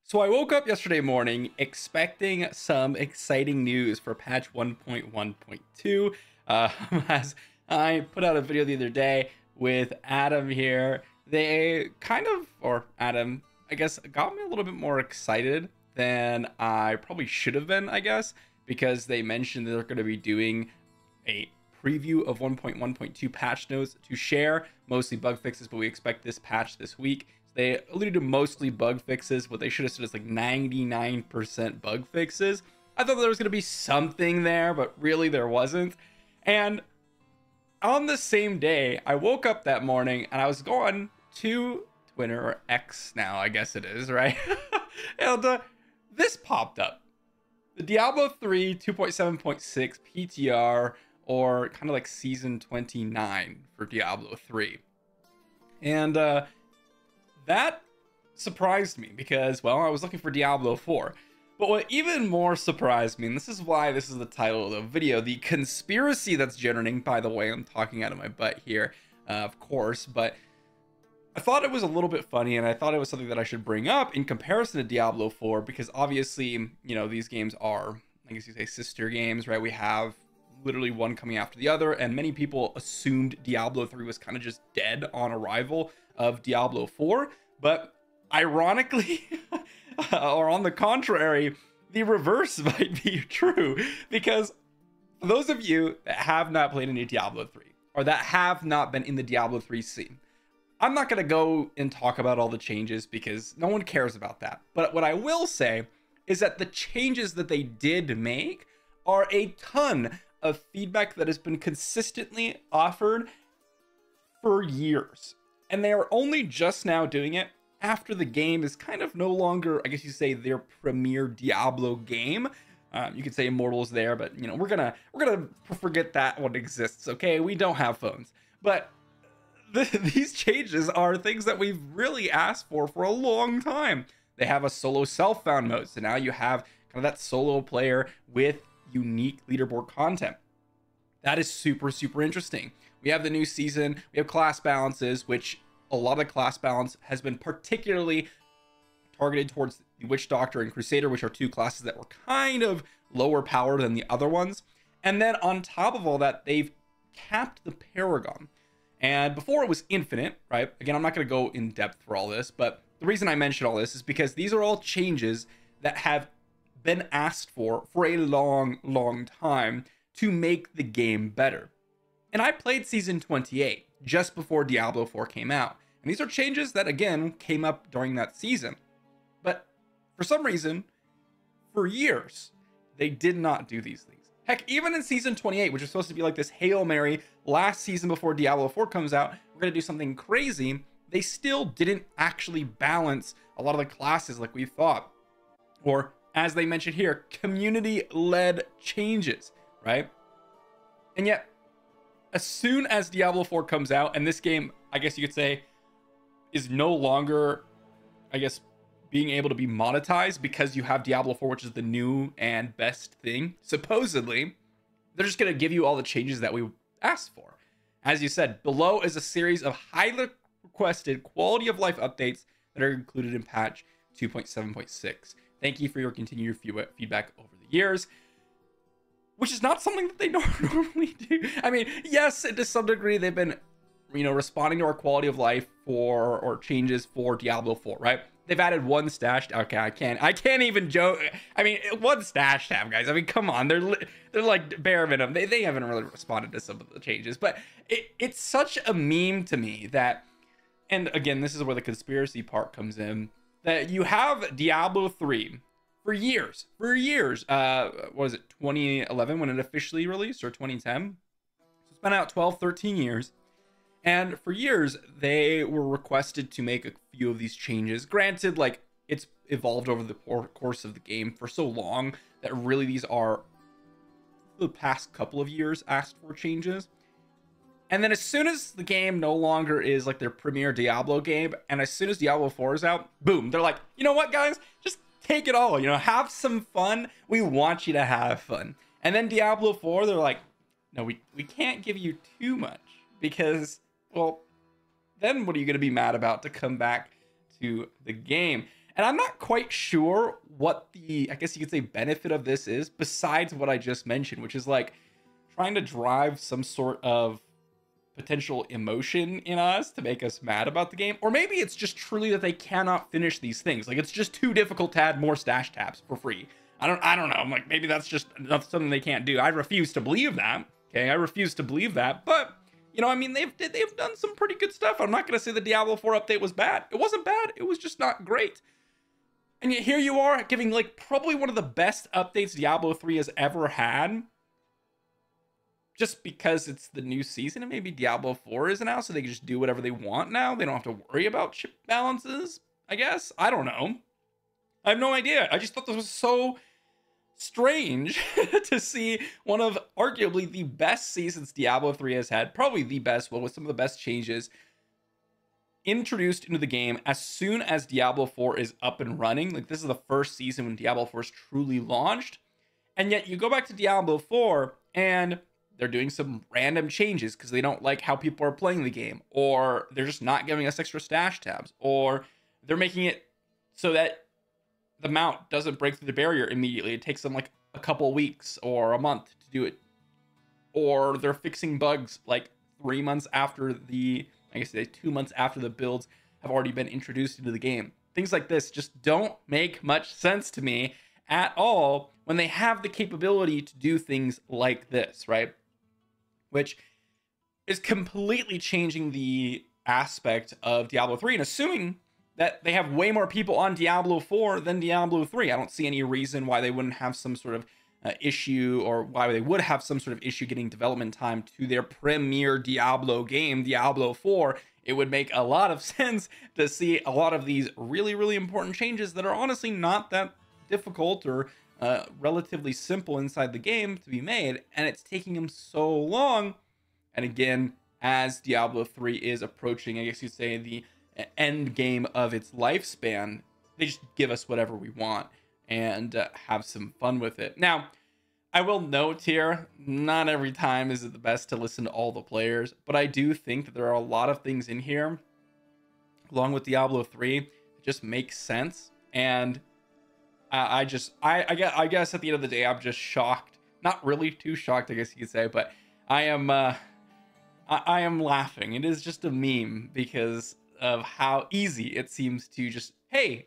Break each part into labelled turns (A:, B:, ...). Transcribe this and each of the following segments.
A: So I woke up yesterday morning expecting some exciting news for patch 1.1.2. As I put out a video the other day with Adam here, they kind of, or Adam, I guess, got me a little bit more excited than I probably should have been, I guess, because they mentioned they're going to be doing a preview of 1.1.2 patch notes to share, mostly bug fixes, but we expect this patch this week. They alluded to mostly bug fixes. What they should have said is like 99% bug fixes. I thought there was going to be something there, but really there wasn't. And on the same day, I woke up that morning and I was going to Twitter, or X now, I guess it is, right? And this popped up. The Diablo 3 2.7.6 PTR, or kind of like season 29 for Diablo 3. And that surprised me because, well, I was looking for Diablo 4. But what even more surprised me, and this is why this is the title of the video, the conspiracy that's generating, by the way, I'm talking out of my butt here, of course, but I thought it was a little bit funny, and I thought it was something that I should bring up in comparison to Diablo 4, because obviously, you know, these games are, I guess you say, sister games, right? We have literally one coming after the other, and many people assumed Diablo 3 was kind of just dead on arrival of Diablo 4, but ironically, or on the contrary, the reverse might be true, because for those of you that have not played any Diablo 3, or that have not been in the Diablo 3 scene, I'm not going to go and talk about all the changes because no one cares about that. But what I will say is that the changes that they did make are a ton of feedback that has been consistently offered for years. And they are only just now doing it after the game is kind of no longer, I guess you say, their premier Diablo game. You could say Immortals there, but you know, we're gonna forget that one exists. Okay, we don't have phones, but these changes are things that we've really asked for a long time. They have a solo self-found mode, so now you have kind of that solo player with unique leaderboard content. That is super interesting. We have the new season, we have class balances, which a lot of the class balance has been particularly targeted towards the Witch Doctor and Crusader, which are two classes that were kind of lower power than the other ones. And then on top of all that, they've capped the Paragon. And before it was infinite, right? Again, I'm not going to go in depth for all this, but the reason I mention all this is because these are all changes that have been asked for a long time to make the game better. And I played season 28 just before Diablo 4 came out. And these are changes that, again, came up during that season. But for some reason, for years, they did not do these things. Heck, even in season 28, which is supposed to be like this Hail Mary last season before Diablo 4 comes out, we're going to do something crazy, they still didn't actually balance a lot of the classes like we thought. Or, as they mentioned here, community-led changes, right? And yet, as soon as Diablo 4 comes out, and this game, I guess you could say, is no longer, I guess, being able to be monetized because you have Diablo 4, which is the new and best thing, supposedly, they're just going to give you all the changes that we asked for. As you said, below is a series of highly requested quality of life updates that are included in patch 2.7.6. Thank you for your continued feedback over the years, which is not something that they normally do. I mean, yes, to some degree, they've been, you know, responding to our quality of life or changes for Diablo 4, right? They've added one stash. Okay, I can't even joke. I mean, one stash tab, guys. I mean, come on. They're like bare minimum. They haven't really responded to some of the changes, but it's such a meme to me that, and again, this is where the conspiracy part comes in, that you have Diablo 3 for years. What was it, 2011 when it officially released, or 2010? So it's been out 12, 13 years. And for years, they were requested to make a few of these changes. Granted, like, it's evolved over the course of the game for so long that really these are the past couple of years asked for changes. And then as soon as the game no longer is like their premier Diablo game, and as soon as Diablo 4 is out, boom, they're like, you know what, guys? Just take it all, you know, have some fun. We want you to have fun. And then Diablo 4, they're like, no, we can't give you too much because, well, then what are you going to be mad about to come back to the game? And I'm not quite sure what the, I guess you could say, benefit of this is, besides what I just mentioned, which is like trying to drive some sort of potential emotion in us to make us mad about the game. Or maybe it's just truly that they cannot finish these things. Like, it's just too difficult to add more stash tabs for free. I don't know. I'm like, maybe that's just something they can't do. I refuse to believe that. Okay, I refuse to believe that. But you know, I mean, they've done some pretty good stuff. I'm not gonna say the Diablo 4 update was bad. It wasn't bad. It was just not great. And yet here you are giving like probably one of the best updates Diablo 3 has ever had. Just because it's the new season and maybe Diablo 4 isn't out, so they can just do whatever they want now. They don't have to worry about chip balances, I guess. I don't know. I have no idea. I just thought this was so strange to see one of arguably the best seasons Diablo 3 has had, probably the best one with some of the best changes introduced into the game as soon as Diablo 4 is up and running. Like, this is the first season when Diablo 4 is truly launched. And yet you go back to Diablo 4 and they're doing some random changes because they don't like how people are playing the game, or they're just not giving us extra stash tabs, or they're making it so that the mount doesn't break through the barrier immediately. It takes them like a couple weeks or a month to do it. Or they're fixing bugs like 3 months after the, I guess 2 months after the builds have already been introduced into the game. Things like this just don't make much sense to me at all when they have the capability to do things like this, right? Which is completely changing the aspect of Diablo 3 and assuming that they have way more people on Diablo 4 than Diablo 3. I don't see any reason why they wouldn't have some sort of issue, or why they would have some sort of issue getting development time to their premier Diablo game, Diablo 4. It would make a lot of sense to see a lot of these really, really important changes that are honestly not that difficult or relatively simple inside the game to be made, and it's taking them so long. And again, as Diablo 3 is approaching, I guess you'd say, the end game of its lifespan, they just give us whatever we want and have some fun with it. Now, I will note here, not every time is it the best to listen to all the players, but I do think that there are a lot of things in here, along with Diablo 3, that just makes sense. And I guess at the end of the day, I'm just shocked. Not really too shocked, I guess you could say, but I am laughing. It is just a meme because of how easy it seems to just, hey,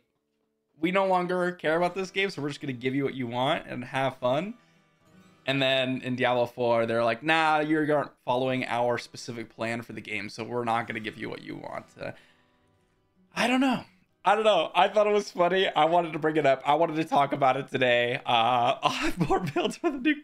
A: we no longer care about this game, so we're just going to give you what you want and have fun. And then in Diablo 4, they're like, nah, you aren't following our specific plan for the game, so we're not going to give you what you want. I don't know. I thought it was funny. I wanted to bring it up. I wanted to talk about it today. I'll have more builds for the new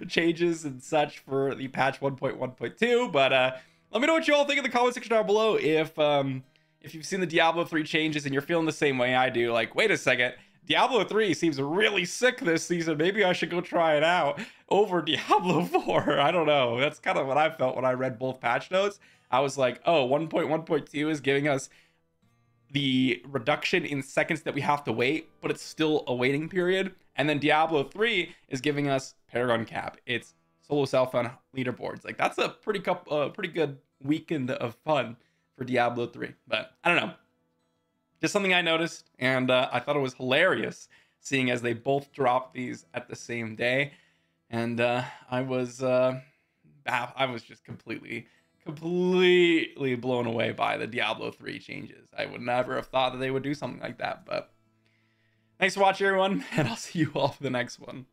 A: changes and such for the patch 1.1.2. But let me know what you all think in the comment section down below. If you've seen the Diablo 3 changes and you're feeling the same way I do, like, wait a second, Diablo 3 seems really sick this season. Maybe I should go try it out over Diablo 4. I don't know. That's kind of what I felt when I read both patch notes. I was like, oh, 1.1.2 is giving us the reduction in seconds that we have to wait, but it's still a waiting period. And then Diablo 3 is giving us Paragon Cap. It's solo self-found leaderboards. Like, that's a pretty good weekend of fun for Diablo 3. But I don't know. Just something I noticed, and I thought it was hilarious seeing as they both dropped these at the same day. And I was just completely blown away by the Diablo 3 changes. I would never have thought that they would do something like that. But thanks for watching, everyone, and I'll see you all for the next one.